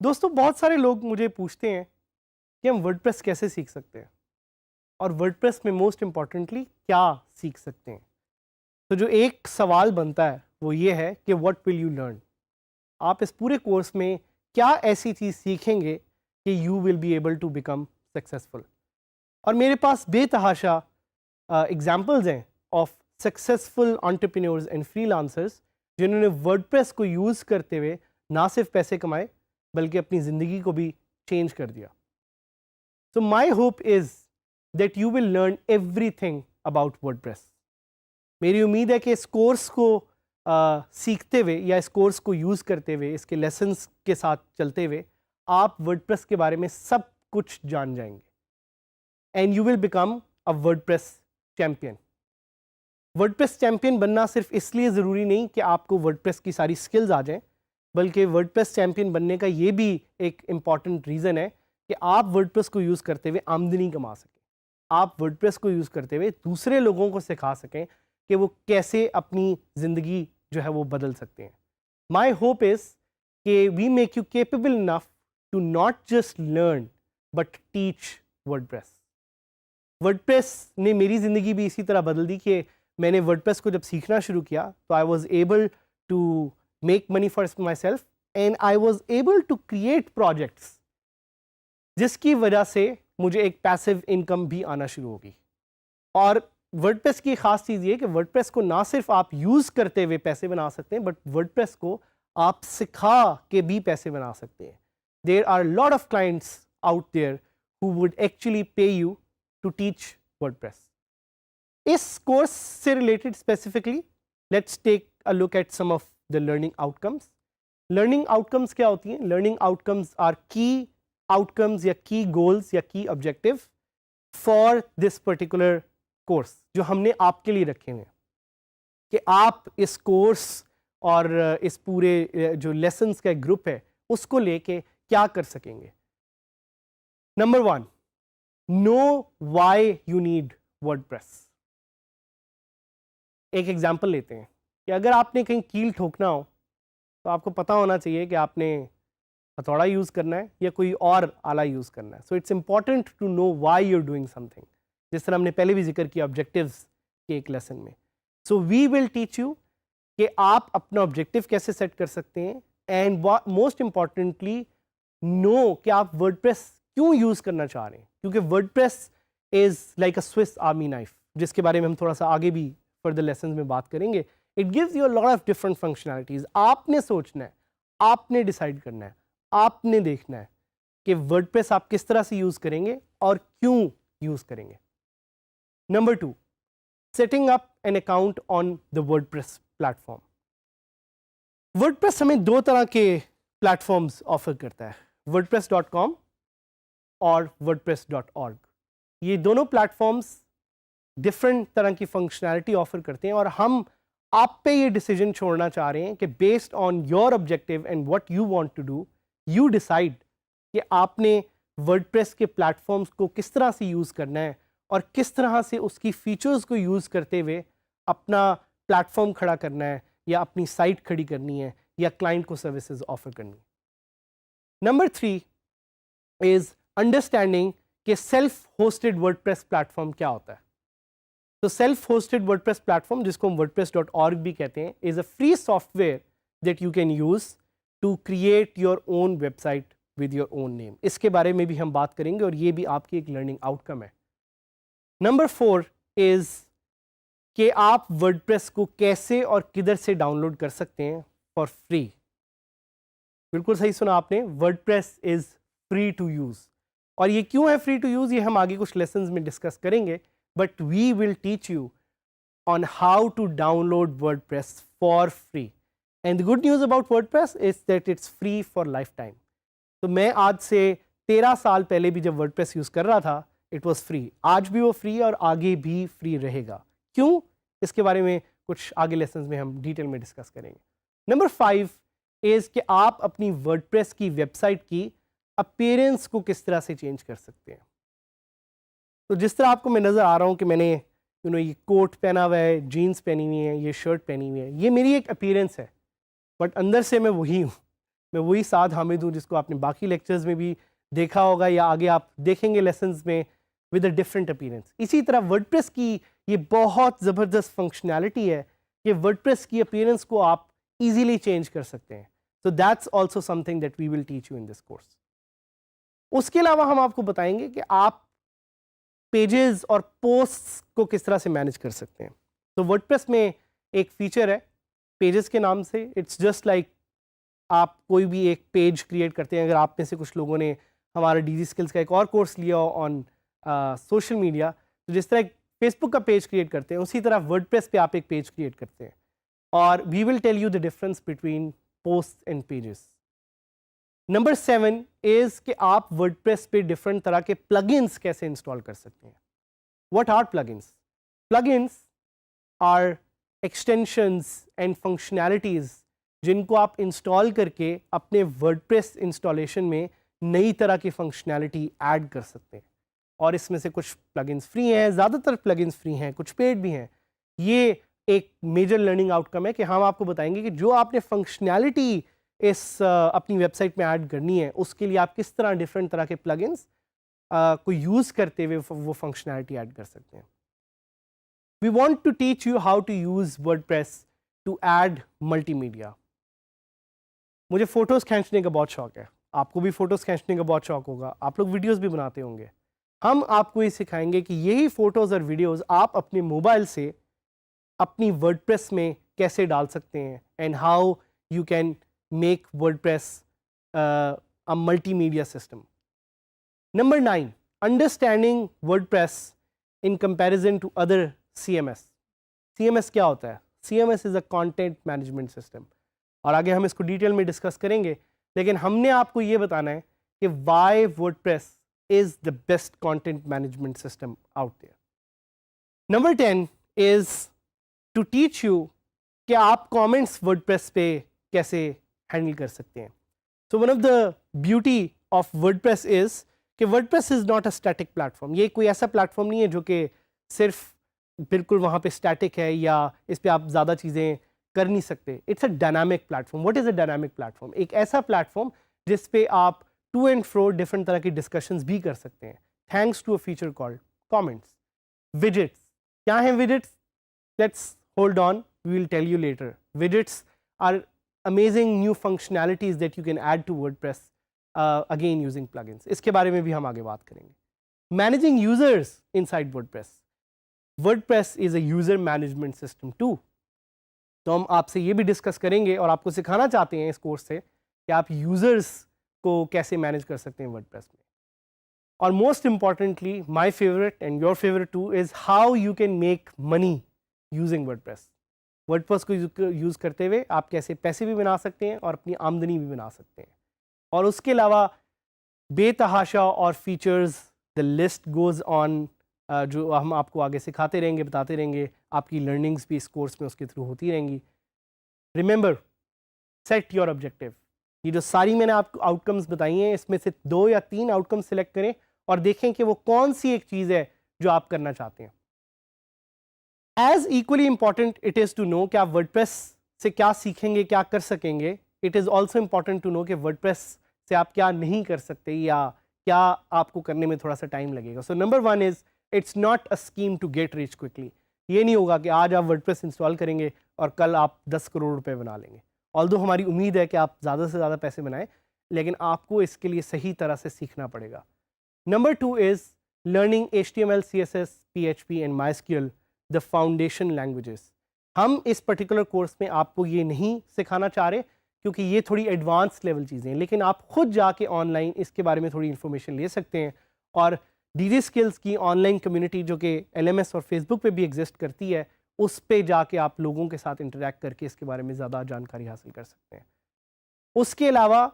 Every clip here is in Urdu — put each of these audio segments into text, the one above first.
دوستوں بہت سارے لوگ مجھے پوچھتے ہیں کہ ہم ورڈپریس کیسے سیکھ سکتے ہیں اور ورڈپریس میں موسٹ امپورٹنٹلی کیا سیکھ سکتے ہیں. تو جو ایک سوال بنتا ہے وہ یہ ہے کہ واٹ ول یو لرن. آپ اس پورے کورس میں کیا ایسی چیز سیکھیں گے کہ you will be able to become successful. اور میرے پاس بے تحاشا ایگزامپلز ہیں of successful entrepreneurs and freelancers جنہوں نے ورڈپریس کو یوز کرتے ہوئے نہ صرف پیسے کمائے بلکہ اپنی زندگی کو بھی چینج کر دیا. So my hope is that you will learn everything about WordPress. میری امید ہے کہ اس کورس کو سیکھتے ہوئے یا اس کورس کو یوز کرتے ہوئے اس کے لیسنس کے ساتھ چلتے ہوئے آپ ورڈپریس کے بارے میں سب کچھ جان جائیں گے and you will become a WordPress champion. WordPress champion بننا صرف اس لیے ضروری نہیں کہ آپ کو ورڈپریس کی ساری سکلز آ جائیں بلکہ ورڈپریس چیمپئن بننے کا یہ بھی ایک امپورٹنٹ ریزن ہے کہ آپ ورڈپریس کو یوز کرتے ہوئے آمدنی کما سکیں. آپ ورڈپریس کو یوز کرتے ہوئے دوسرے لوگوں کو سکھا سکیں کہ وہ کیسے اپنی زندگی جو ہے وہ بدل سکتے ہیں. مائی ہوپ از کہ we make you capable enough to not just learn but teach WordPress. WordPress نے میری زندگی بھی اسی طرح بدل دی کہ میں نے ورڈپریس کو جب سیکھنا شروع کیا تو I was able to make money for myself and I was able to create projects جس کی وجہ سے مجھے ایک پیسو انکم بھی آنا شروع ہوگی. اور ورڈپریس کی خاص چیز یہ کہ ورڈپریس کو نہ صرف آپ یوز کرتے ہوئے پیسے بنا سکتے ہیں بٹ ورڈپریس کو آپ سکھا کے بھی پیسے بنا سکتے ہیں. There are a lot of clients out there who would actually pay you to teach WordPress. اس کورس سے related specifically let's take a look at some of the learning outcomes. Learning outcomes کیا ہوتی ہیں؟ Learning outcomes are key outcomes یا key goals یا key objective for this particular course جو ہم نے آپ کے لیے رکھے ہوئے ہیں کہ آپ اس کورس اور اس پورے جو لیسنس کا ایک گروپ ہے اس کو لے کے کیا کر سکیں گے. Number 1, know why you need WordPress. ایک ایگزامپل لیتے ہیں کہ اگر آپ نے کہیں کیل ٹھوکنا ہو تو آپ کو پتہ ہونا چاہیے کہ آپ نے ہتھوڑا یوز کرنا ہے یا کوئی اور آلہ یوز کرنا ہے. So it's important to know why you are doing something, جس طرح ہم نے پہلے بھی ذکر کیا آبجیکٹیوز کے ایک لیسن میں. سو وی ول ٹیچ یو کہ آپ اپنا آبجیکٹیو کیسے سیٹ کر سکتے ہیں اینڈ موسٹ امپورٹنٹلی نو کہ آپ ورڈپریس کیوں یوز کرنا چاہ رہے ہیں, کیونکہ WordPress is like a Swiss army knife جس کے بارے میں ہم تھوڑا سا آگے بھی فردر لیسنز میں بات کریں گے. It gives you a lot of different functionalities. آپ نے سوچنا ہے, آپ نے ڈیسائیڈ کرنا ہے, آپ نے دیکھنا ہے کہ ورڈپریس آپ کس طرح سے یوز کریں گے اور کیوں یوز کریں گے. Number 2, setting up an account on the WordPress platform. WordPress ہمیں 2 طرح کے پلیٹفارمز آفر کرتا ہے, wordpress.com اور wordpress.org. یہ دونوں پلیٹفارمز ڈفرینٹ طرح کی فنکشنالٹی آفر کرتے ہیں اور ہم آپ پہ یہ ڈیسیجن چھوڑنا چاہ رہے ہیں کہ based on your objective and what you want to do you decide کہ آپ نے ورڈپریس کے پلیٹفارمس کو کس طرح سے یوز کرنا ہے اور کس طرح سے اس کی فیچرز کو یوز کرتے ہوئے اپنا پلیٹفارم کھڑا کرنا ہے یا اپنی سائٹ کھڑی کرنی ہے یا کلائنٹ کو سروسز آفر کرنی ہے. نمبر 3 از انڈرسٹینڈنگ کہ سیلف ہوسٹڈ ورڈپریس پلیٹفارم کیا ہوتا ہے. تو سیلف ہوسٹڈ ورڈپریس پلیٹفارم جس کو ہم wordpress.org بھی کہتے ہیں is a free software that you can use to create your own website with your own name. اس کے بارے میں بھی ہم بات کریں گے اور یہ بھی آپ کی ایک لرننگ آؤٹ کم ہے. نمبر 4 از کہ آپ ورڈپریس کو کیسے اور کدھر سے ڈاؤن لوڈ کر سکتے ہیں فار فری. بالکل صحیح سنا آپ نے, WordPress is free to use. اور یہ کیوں ہے فری ٹو یوز یہ ہم آگے کچھ لیسنز میں ڈسکس کریں گے, but we will teach you on how to download WordPress for free. And the good news about WordPress is that it's free for lifetime. تو میں آج سے 13 سال پہلے بھی جب WordPress یوز کر رہا تھا it was free. آج بھی وہ فری اور آگے بھی فری رہے گا. کیوں؟ اس کے بارے میں کچھ آگے لیسنز میں ہم ڈیٹیل میں ڈسکس کریں گے. نمبر 5 از کہ آپ اپنی ورڈ پریس کی ویب سائٹ کی اپیرنس کو کس طرح سے چینج کر سکتے ہیں. تو جس طرح آپ کو میں نظر آ رہا ہوں کہ میں نے یہ کوٹ پہنا ہوا ہے, جینس پہنی ہوئی ہے, یہ شرٹ پہنی ہوئی ہے, یہ میری ایک اپیرنس ہے, بٹ اندر سے میں وہی ہوں, میں وہی سعد حامد ہوں جس کو آپ نے باقی لیکچرز میں بھی دیکھا ہوگا یا آگے آپ دیکھیں گے لیسنز میں ود اے ڈفرینٹ اپیرنس. اسی طرح ورڈ پریس کی یہ بہت زبردست فنکشنالٹی ہے کہ ورڈ پریس کی اپیرنس کو آپ ایزیلی چینج کر سکتے ہیں. So that's also something that we will teach you in this course. اس کے علاوہ ہم آپ کو بتائیں گے کہ آپ پیجز اور پوسٹس کو کس طرح سے مینیج کر سکتے ہیں. تو ورڈ پریس میں ایک فیچر ہے پیجز کے نام سے. اٹس جسٹ لائک آپ کوئی بھی ایک پیج کریٹ کرتے ہیں. اگر آپ میں سے کچھ لوگوں نے ہمارا ڈی جی اسکلس کا ایک اور کورس لیا آن سوشل میڈیا, تو جس طرح فیس بک کا پیج کریٹ کرتے ہیں اسی طرح ورڈ پریس پہ آپ ایک پیج کریٹ کرتے ہیں, اور we will tell you the difference between posts and pages. Number 7 is کہ آپ ورڈ پریس پہ ڈفرنٹ طرح کے پلگنس کیسے انسٹال کر سکتے ہیں. What are plugins? Plugins are extensions and functionalities جن کو آپ انسٹال کر کے اپنے ورڈ پریس انسٹالیشن میں نئی طرح کی فنکشنالٹی ایڈ کر سکتے ہیں. اور اس میں سے کچھ پلگنس فری ہیں, زیادہ تر پلگنس فری ہیں, کچھ پیڈ بھی ہیں. یہ ایک میجر لرننگ آؤٹ کم ہے کہ ہم آپ کو بتائیں گے کہ جو آپ نے فنکشنالٹی اس اپنی ویب سائٹ میں ایڈ کرنی ہے اس کے لیے آپ کس طرح ڈفرینٹ طرح کے پلگنس کو یوز کرتے ہوئے وہ فنکشنالٹی ایڈ کر سکتے ہیں. We want to teach you how to use WordPress to add multimedia. مجھے فوٹوز کھینچنے کا بہت شوق ہے, آپ کو بھی فوٹوز کھینچنے کا بہت شوق ہوگا, آپ لوگ ویڈیوز بھی بناتے ہوں گے. ہم آپ کو یہ سکھائیں گے کہ یہی فوٹوز اور ویڈیوز آپ اپنے موبائل سے اپنی ورڈ پریس میں کیسے ڈال سکتے ہیں, and how you can make WordPress a multimedia system. Number 9, understanding WordPress in comparison to other C M S. C M S کیا ہوتا ہے؟ C M S is a content management system, اور آگے ہم اس کو ڈیٹیل میں ڈسکس کریں گے, لیکن ہم نے آپ کو یہ بتانا ہے کہ why WordPress is the best content management system out there. Number 10 is to teach you کہ آپ کامنٹس ورڈ پریس پہ کیسے ہینڈل کر سکتے ہیں. So one of the beauty of WordPress is کہ WordPress is not a static platform. یہ کوئی ایسا پلیٹ فارم نہیں ہے جو کہ صرف بالکل وہاں پہ اسٹیٹک ہے یا اس پہ آپ زیادہ چیزیں کر نہیں سکتے. It's a dynamic platform. What is a dynamic platform? ایک ایسا پلیٹ فارم جس پہ آپ ٹو اینڈ فرو ڈفرنٹ طرح کی ڈسکشنز بھی کر سکتے ہیں, thanks to a feature called comments. Widgets کیا ہیں widgets? Let's hold on, we will tell you later. Widgets are amazing new functionalities that you can add to WordPress, again using plugins. اس کے بارے میں بھی ہم آگے بات کریں گے. Managing users inside WordPress. WordPress is a user management system too. تو ہم آپ سے یہ بھی ڈسکس کریں گے اور آپ کو سکھانا چاہتے ہیں اس کورس سے کہ آپ یوزرس کو کیسے مینیج کر سکتے ہیں WordPress میں. اور most importantly my favourite and your favourite two is how you can make money using word press. Word press کو یوز کرتے ہوئے آپ کیسے پیسے بھی بنا سکتے ہیں اور اپنی آمدنی بھی بنا سکتے ہیں. اور اس کے علاوہ بے تحاشا اور features, the list goes on, جو ہم آپ کو آگے سکھاتے رہیں گے, بتاتے رہیں گے. آپ کی لرننگز بھی اس کورس میں اس کے تھرو ہوتی رہیں گی. Remember, set your objective. یہ جو ساری میں نے آپ کو آؤٹ کمز بتائی ہیں اس میں سے 2 یا 3 آؤٹ کم سلیکٹ کریں اور دیکھیں کہ وہ کون سی ایک چیز ہے جو آپ کرنا چاہتے ہیں. As equally important it is to know کہ آپ ورڈ پریس سے کیا سیکھیں گے, کیا کر سکیں گے. It is also important to know کہ ورڈ پریس سے آپ کیا نہیں کر سکتے یا کیا آپ کو کرنے میں تھوڑا سا ٹائم لگے گا. So number 1 is it's not a scheme to get reach quickly. یہ نہیں ہوگا کہ آج آپ ورڈ پریس انسٹال کریں گے اور کل آپ 10 کروڑ روپے بنا لیں گے. آلدو ہماری امید ہے کہ آپ زیادہ سے زیادہ پیسے بنائیں, لیکن آپ کو اس کے لیے صحیح طرح سے سیکھنا پڑے گا. Number 2 is learning HTML, CSS, PHP and MySQL, the foundation languages. ہم اس پرٹیکولر کورس میں آپ کو یہ نہیں سکھانا چاہ رہے کیونکہ یہ تھوڑی ایڈوانس لیول چیزیں ہیں, لیکن آپ خود جا کے آن لائن اس کے بارے میں تھوڑی انفارمیشن لے سکتے ہیں. اور ڈی جی اسکلس کی آن لائن کمیونٹی جو کہ LMS اور فیس بک پہ بھی ایگزسٹ کرتی ہے, اس پہ جا کے آپ لوگوں کے ساتھ انٹریکٹ کر کے اس کے بارے میں زیادہ جانکاری حاصل کر سکتے ہیں. اس کے علاوہ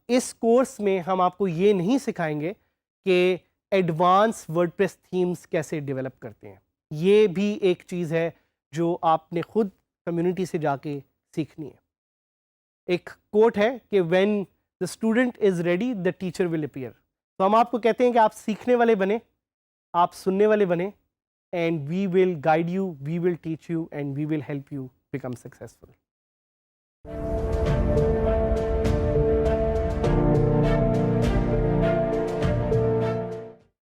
اس کورس میں ہم آپ کو یہ نہیں سکھائیں گے کہ ایڈوانس ورڈ پریس تھیمز کیسے ڈیولپ کرتے ہیں. یہ بھی ایک چیز ہے جو آپ نے خود کمیونٹی سے جا کے سیکھنی ہے. ایک کوٹ ہے کہ when the student is ready the teacher will appear. تو ہم آپ کو کہتے ہیں کہ آپ سیکھنے والے بنیں, آپ سننے والے بنیں, and we will guide you, we will teach you, and we will help you become successful.